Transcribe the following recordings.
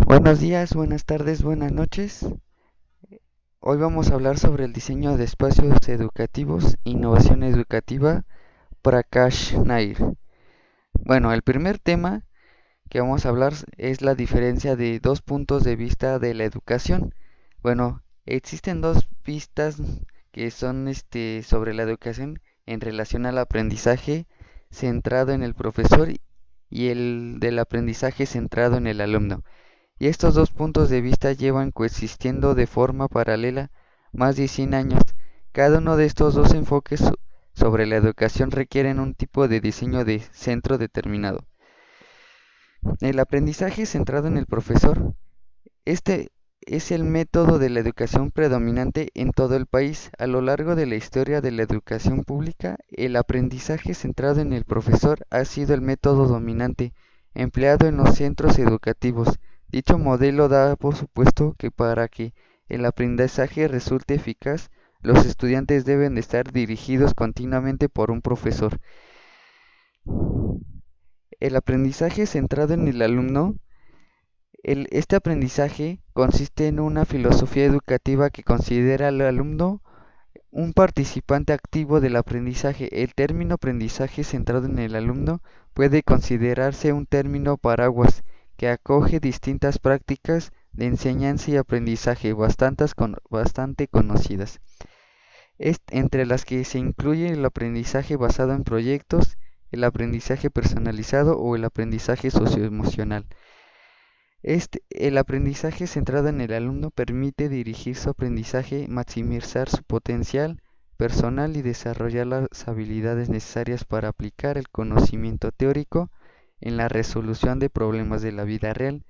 Buenos días, buenas tardes, buenas noches. Hoy vamos a hablar sobre el diseño de espacios educativos, innovación educativa, Prakash Nair. Bueno, el primer tema que vamos a hablar es la diferencia de dos puntos de vista de la educación. Bueno, existen dos vistas que son sobre la educación en relación al aprendizaje centrado en el profesor y el del aprendizaje centrado en el alumno. Y estos dos puntos de vista llevan coexistiendo de forma paralela más de 100 años. Cada uno de estos dos enfoques sobre la educación requieren un tipo de diseño de centro determinado. El aprendizaje centrado en el profesor. Este es el método de la educación predominante en todo el país. A lo largo de la historia de la educación pública, el aprendizaje centrado en el profesor ha sido el método dominante empleado en los centros educativos. Dicho modelo da por supuesto que para que el aprendizaje resulte eficaz, los estudiantes deben de estar dirigidos continuamente por un profesor. El aprendizaje centrado en el alumno. Este aprendizaje consiste en una filosofía educativa que considera al alumno un participante activo del aprendizaje. El término aprendizaje centrado en el alumno puede considerarse un término paraguas que acoge distintas prácticas de enseñanza y aprendizaje bastante conocidas, entre las que se incluye el aprendizaje basado en proyectos, el aprendizaje personalizado o el aprendizaje socioemocional. El aprendizaje centrado en el alumno permite dirigir su aprendizaje, maximizar su potencial personal y desarrollar las habilidades necesarias para aplicar el conocimiento teórico en la resolución de problemas de la vida real.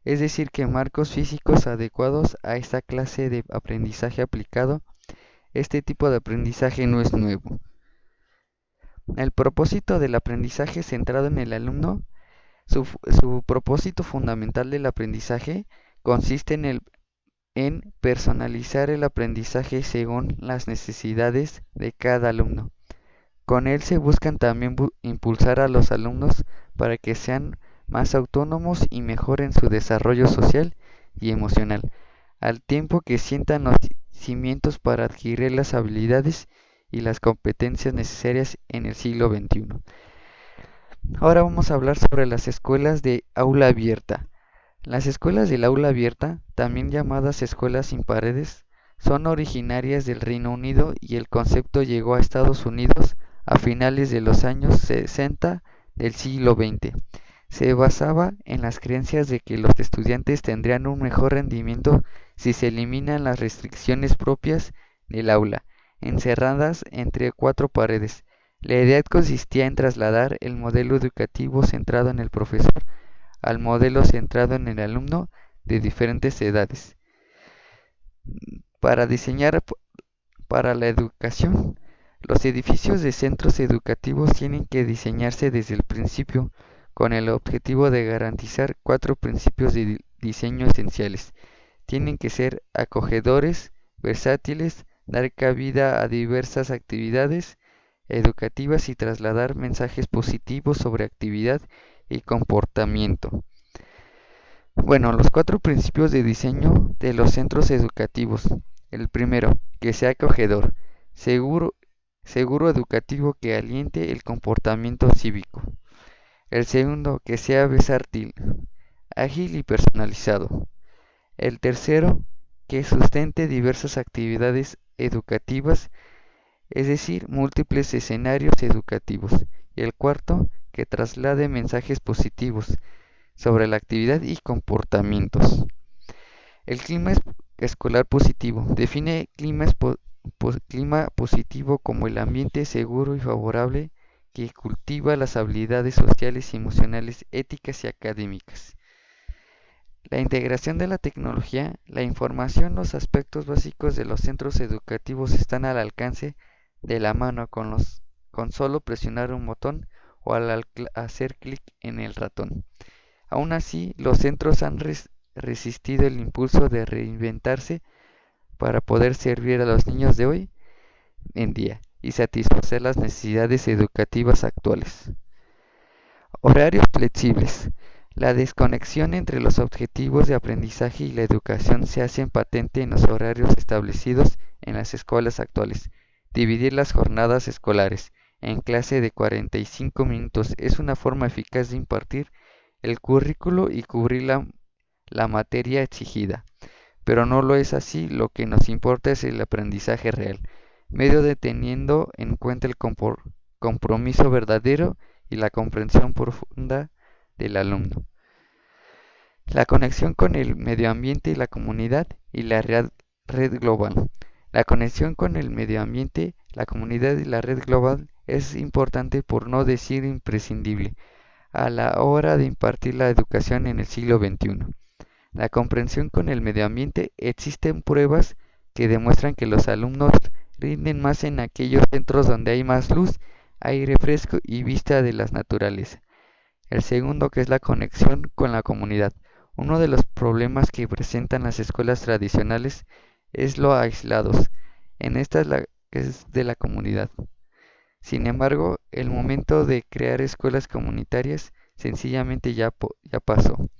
Es decir, que marcos físicos adecuados a esta clase de aprendizaje aplicado. Este tipo de aprendizaje no es nuevo. El propósito del aprendizaje centrado en el alumno. Su propósito fundamental del aprendizaje consiste en personalizar el aprendizaje según las necesidades de cada alumno. Con él se buscan también impulsar a los alumnos para que sean más autónomos y mejoren su desarrollo social y emocional, al tiempo que sientan los cimientos para adquirir las habilidades y las competencias necesarias en el siglo XXI. Ahora vamos a hablar sobre las escuelas de aula abierta. Las escuelas del aula abierta, también llamadas escuelas sin paredes, son originarias del Reino Unido y el concepto llegó a Estados Unidos a finales de los años 60 del siglo XX. Se basaba en las creencias de que los estudiantes tendrían un mejor rendimiento si se eliminan las restricciones propias del aula, encerradas entre cuatro paredes. La idea consistía en trasladar el modelo educativo centrado en el profesor al modelo centrado en el alumno de diferentes edades. Para diseñar para la educación, los edificios de centros educativos tienen que diseñarse desde el principio con el objetivo de garantizar cuatro principios de diseño esenciales. Tienen que ser acogedores, versátiles, dar cabida a diversas actividades educativas y trasladar mensajes positivos sobre actividad y comportamiento. Bueno, los cuatro principios de diseño de los centros educativos. El primero, que sea acogedor, seguro, seguro educativo que aliente el comportamiento cívico. El segundo, que sea versátil, ágil y personalizado. El tercero, que sustente diversas actividades educativas, es decir, múltiples escenarios educativos. Y el cuarto, que traslade mensajes positivos sobre la actividad y comportamientos. El clima escolar positivo. Define clima positivo como el ambiente seguro y favorable que cultiva las habilidades sociales y emocionales, éticas y académicas. La integración de la tecnología, la información, los aspectos básicos de los centros educativos están al alcance de la mano con solo presionar un botón o al hacer clic en el ratón. Aún así, los centros han resistido el impulso de reinventarse para poder servir a los niños de hoy en día y satisfacer las necesidades educativas actuales. Horarios flexibles. La desconexión entre los objetivos de aprendizaje y la educación se hace patente en los horarios establecidos en las escuelas actuales. Dividir las jornadas escolares en clase de 45 minutos es una forma eficaz de impartir el currículo y cubrir la materia exigida. Pero no lo es así, lo que nos importa es el aprendizaje real, medio de teniendo en cuenta el compromiso verdadero y la comprensión profunda del alumno. La conexión con el medio ambiente y la comunidad y la red global. La conexión con el medio ambiente, la comunidad y la red global es importante, por no decir imprescindible, a la hora de impartir la educación en el siglo XXI. La comprensión con el medio ambiente. Existen pruebas que demuestran que los alumnos rinden más en aquellos centros donde hay más luz, aire fresco y vista de la naturaleza. El segundo, que es la conexión con la comunidad. Uno de los problemas que presentan las escuelas tradicionales es lo aislados. En esta es de la comunidad. Sin embargo, el momento de crear escuelas comunitarias sencillamente ya pasó.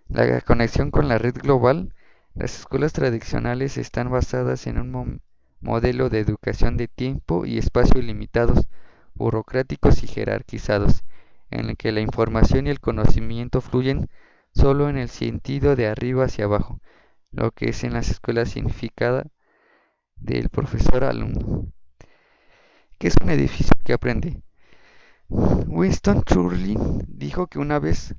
La conexión con la red global. Las escuelas tradicionales están basadas en un modelo de educación de tiempo y espacio limitados, burocráticos y jerarquizados, en el que la información y el conocimiento fluyen solo en el sentido de arriba hacia abajo, lo que es en las escuelas significada del profesor-alumno. ¿Qué es un edificio que aprende? Winston Churchill dijo que una vez: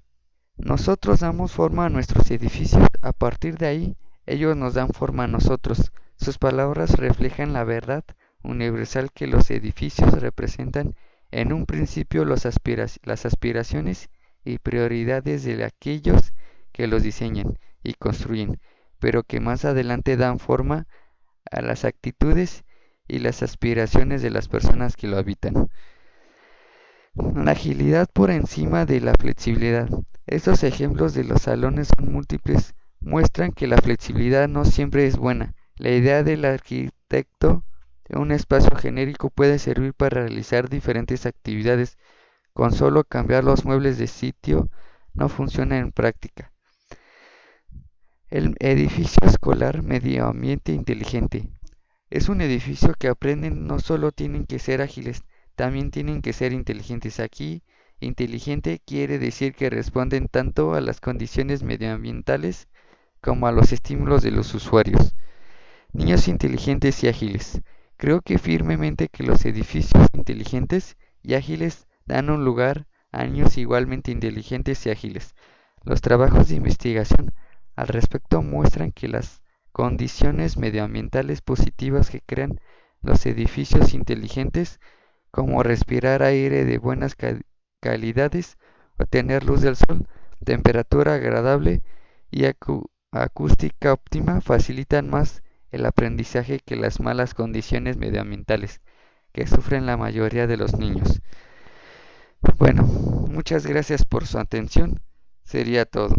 nosotros damos forma a nuestros edificios, a partir de ahí, ellos nos dan forma a nosotros. Sus palabras reflejan la verdad universal que los edificios representan en un principio las aspiraciones y prioridades de aquellos que los diseñan y construyen, pero que más adelante dan forma a las actitudes y las aspiraciones de las personas que lo habitan. La agilidad por encima de la flexibilidad. Estos ejemplos de los salones son múltiples, muestran que la flexibilidad no siempre es buena. La idea del arquitecto de un espacio genérico puede servir para realizar diferentes actividades. Con solo cambiar los muebles de sitio no funciona en práctica. El edificio escolar medio ambiente inteligente. Es un edificio que aprenden no solo tienen que ser ágiles, también tienen que ser inteligentes. Aquí, inteligente quiere decir que responden tanto a las condiciones medioambientales como a los estímulos de los usuarios. Niños inteligentes y ágiles. Creo que firmemente que los edificios inteligentes y ágiles dan un lugar a niños igualmente inteligentes y ágiles. Los trabajos de investigación al respecto muestran que las condiciones medioambientales positivas que crean los edificios inteligentes, como respirar aire de buenas calidades, obtener luz del sol, temperatura agradable y acústica óptima, facilitan más el aprendizaje que las malas condiciones medioambientales que sufren la mayoría de los niños. Bueno, muchas gracias por su atención. Sería todo.